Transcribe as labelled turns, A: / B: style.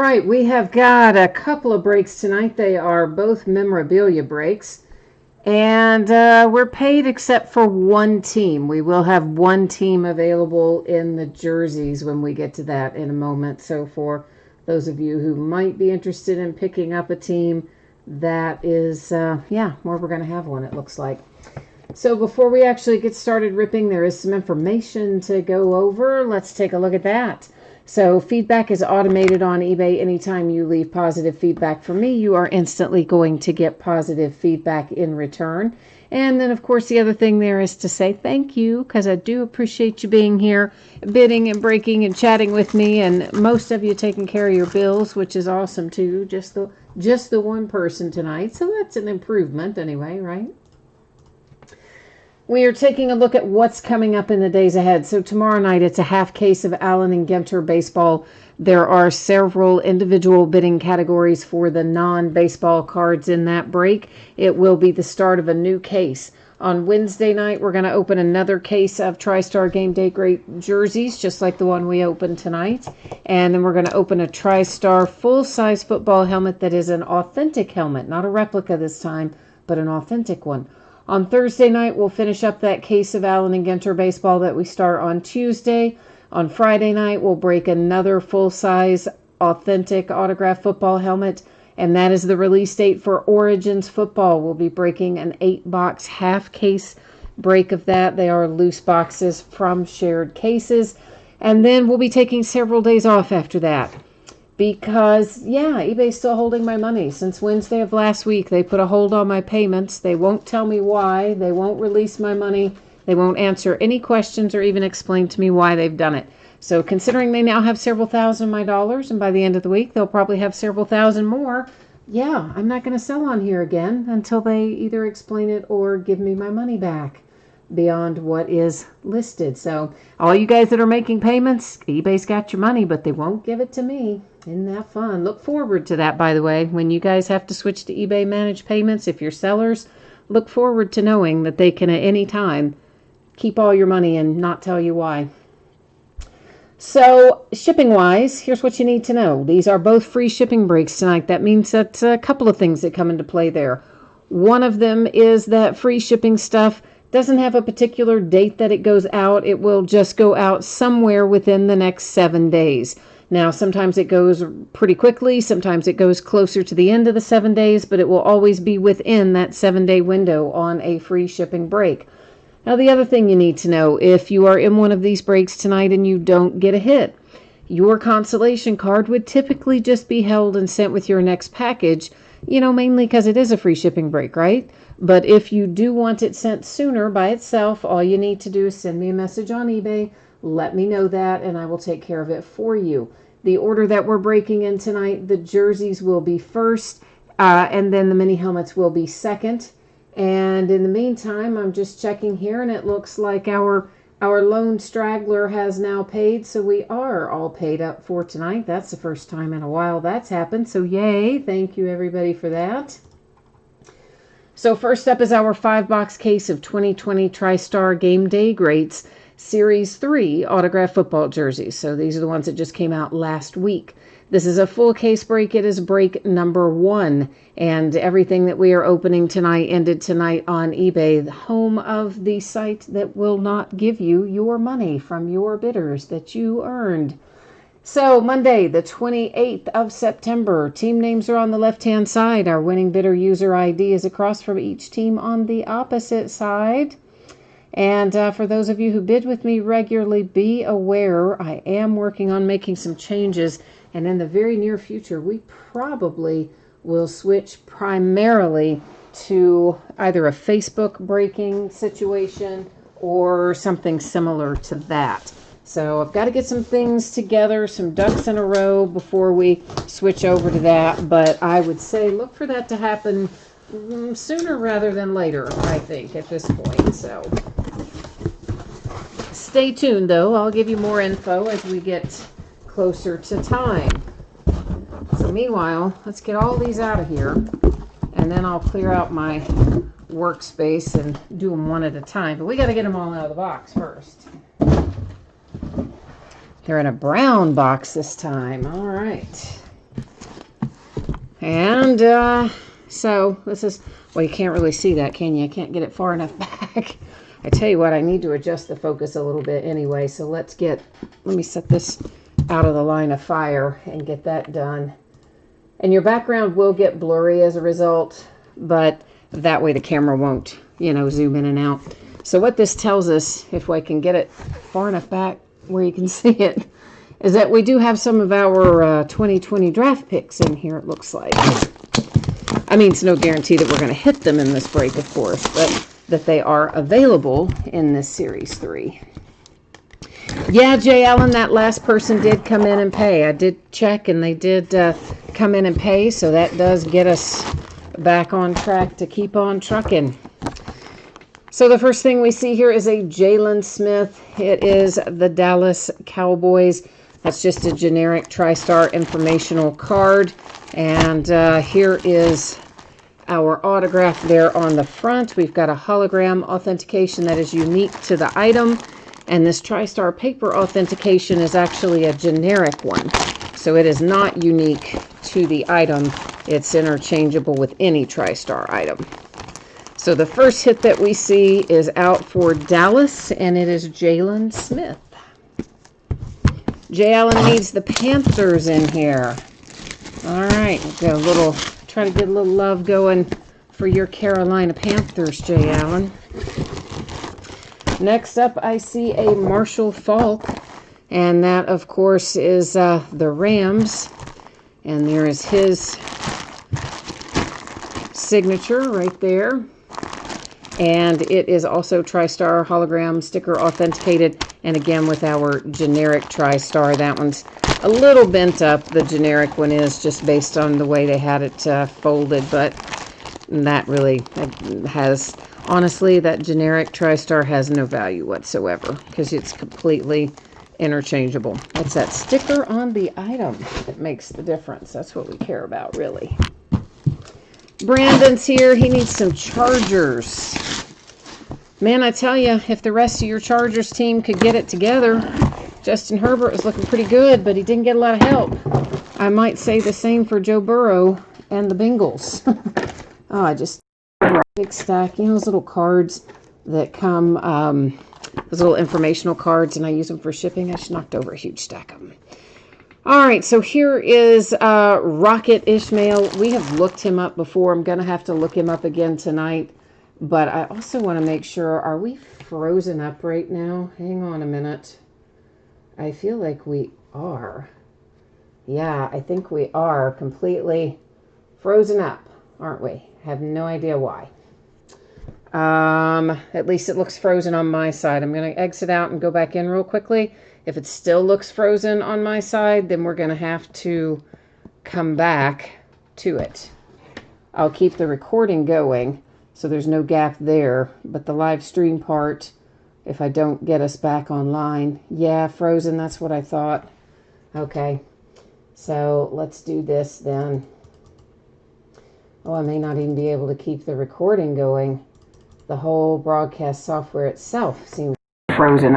A: right, we have got a couple of breaks tonight. They are both memorabilia breaks. And we're paid except for one team. We will have one team available in the jerseys when we get to that in a moment. So for those of you who might be interested in picking up a team, that is, where we're going to have one, it looks like. So before we actually get started ripping, there is some information to go over. Let's take a look at that. So feedback is automated on eBay. Anytime you leave positive feedback for me, you are instantly going to get positive feedback in return. And then, of course, the other thing there is to say thank you, because I do appreciate you being here, bidding and breaking and chatting with me, and most of you taking care of your bills, which is awesome too. Just the one person tonight, so that's an improvement anyway, right? We are taking a look at what's coming up in the days ahead. So tomorrow night, it's a half case of Allen and Ginter baseball. There are several individual bidding categories for the non-baseball cards in that break. It will be the start of a new case. On Wednesday night, we're going to open another case of TriStar Game Day Great jerseys, just like the one we opened tonight. And then we're going to open a TriStar full-size football helmet that is an authentic helmet, not a replica this time, but an authentic one. On Thursday night, we'll finish up that case of Allen and Ginter baseball that we start on Tuesday. On Friday night, we'll break another full-size, authentic autographed football helmet, and that is the release date for Origins football. We'll be breaking an 8-box half case break of that. They are loose boxes from shared cases. And then we'll be taking several days off after that. Because, eBay's still holding my money. Since Wednesday of last week, they put a hold on my payments. They won't tell me why. They won't release my money. They won't answer any questions or even explain to me why they've done it. So considering they now have several thousand of my dollars, and by the end of the week, they'll probably have several thousand more, I'm not going to sell on here again until they either explain it or give me my money back beyond what is listed. So all you guys that are making payments, eBay's got your money, but they won't give it to me. Isn't that fun? Look forward to that, by the way. When you guys have to switch to eBay managed payments, if you're sellers, look forward to knowing that they can at any time keep all your money and not tell you why. So shipping wise, here's what you need to know. These are both free shipping breaks tonight. That means that a couple of things that come into play there. One of them is that free shipping stuff doesn't have a particular date that it goes out. It will just go out somewhere within the next 7 days. Now, sometimes it goes pretty quickly. Sometimes it goes closer to the end of the 7 days, but it will always be within that 7-day window on a free shipping break. Now, the other thing you need to know, if you are in one of these breaks tonight and you don't get a hit, your consolation card would typically just be held and sent with your next package, mainly because it is a free shipping break, right? But if you do want it sent sooner by itself, all you need to do is send me a message on eBay, let me know that, and I will take care of it for you. The order that we're breaking in tonight, the jerseys will be first, and then the mini helmets will be second. And in the meantime, I'm just checking here, and it looks like our lone straggler has now paid, so we are all paid up for tonight. That's the first time in a while that's happened, so yay, thank you everybody for that. So first up is our 5-box case of 2020 TriStar Game Day Greats Series 3 autographed football jerseys. So these are the ones that just came out last week. This is a full case break. It is break number 1. And everything that we are opening tonight ended tonight on eBay, the home of the site that will not give you your money from your bidders that you earned. So Monday, the 28th of September, team names are on the left-hand side. Our winning bidder user ID is across from each team on the opposite side. And for those of you who bid with me regularly, be aware I am working on making some changes. And in the very near future, we probably will switch primarily to either a Facebook breaking situation or something similar to that. So I've got to get some things together, some ducks in a row before we switch over to that. But I would say look for that to happen sooner rather than later, I think, at this point. So stay tuned, though. I'll give you more info as we get closer to time. So meanwhile, let's get all these out of here, and then I'll clear out my workspace and do them one at a time. But we got to get them all out of the box first. They're in a brown box this time. All right. And so this is, well, you can't really see that, can you? I can't get it far enough back. I tell you what, I need to adjust the focus a little bit anyway. So let me set this out of the line of fire and get that done. And your background will get blurry as a result, but that way the camera won't, zoom in and out. So what this tells us, if I can get it far enough back where you can see it, is that we do have some of our 2020 draft picks in here, it looks like. I mean, it's no guarantee that we're going to hit them in this break, of course, but that they are available in this Series 3. Yeah, Jay Allen, that last person did come in and pay. I did check, and they did come in and pay, so that does get us back on track to keep on trucking. So the first thing we see here is a Jalen Smith. It is the Dallas Cowboys. That's just a generic TriStar informational card. And here is our autograph there on the front. We've got a hologram authentication that is unique to the item. And this TriStar paper authentication is actually a generic one. So it is not unique to the item. It's interchangeable with any TriStar item. So the first hit that we see is out for Dallas, and it is Jalen Smith. Jay Allen needs the Panthers in here. All right, try to get a little love going for your Carolina Panthers, Jay Allen. Next up, I see a Marshall Faulk, and that, of course, is the Rams. And there is his signature right there. And it is also TriStar hologram sticker authenticated. And again, with our generic TriStar, that one's a little bent up. The generic one is just based on the way they had it folded. But that really has, honestly, that generic TriStar has no value whatsoever because it's completely interchangeable. It's that sticker on the item that makes the difference. That's what we care about, really. Brandon's here. He needs some Chargers. Man, I tell you, if the rest of your Chargers team could get it together, Justin Herbert was looking pretty good, but he didn't get a lot of help. I might say the same for Joe Burrow and the Bengals. Oh, I just big stack. Those little cards that come, those little informational cards, and I use them for shipping. I just knocked over a huge stack of them. All right, so here is Rocket Ishmael. We have looked him up before. I'm going to have to look him up again tonight. But I also want to make sure, are we frozen up right now? Hang on a minute. I feel like we are. Yeah, I think we are completely frozen up, aren't we? Have no idea why. At least it looks frozen on my side. I'm going to exit out and go back in real quickly. If it still looks frozen on my side, then we're going to have to come back to it. I'll keep the recording going, so there's no gap there. But the live stream part, if I don't get us back online, yeah, frozen, that's what I thought. Okay, so let's do this then. Oh, I may not even be able to keep the recording going. The whole broadcast software itself seems frozen.